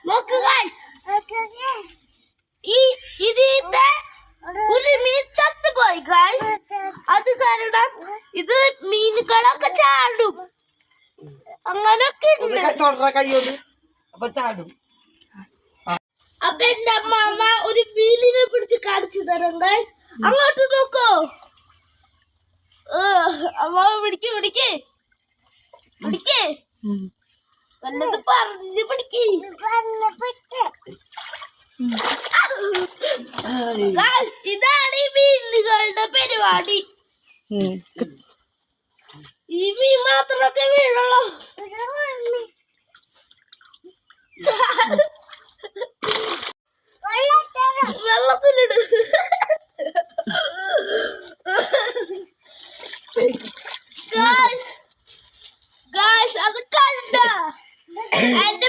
നോക്ക് ഗൈസ്, ഇതിന്റെ ഒരു മീൻ ചത്തുപോയി ഗൈസ്. അത് കാരണം ഇത് മീനുകളൊക്കെ ചാടും, അങ്ങനൊക്കെ ഉണ്ട്. അപ്പൊ എന്റെ അമ്മ ഒരു മീനിനെ പിടിച്ച് കാണിച്ചു തരാം ഗൈസ്. അങ്ങോട്ട് നോക്കോ, അമ്മ പിടിക്കേ പിടിക്കേ പിടിക്കേ, വല്ലത് പറഞ്ഞു പിടിക്കേ. ഇതാണ് ഈ മീനുകളുടെ പരിപാടി. ഈ മീൻ മാത്രമൊക്കെ വീഴുള്ളൂ. വെള്ളത്തിലിട്. ഗായ്സ് അത് കണ്ട എന്റെ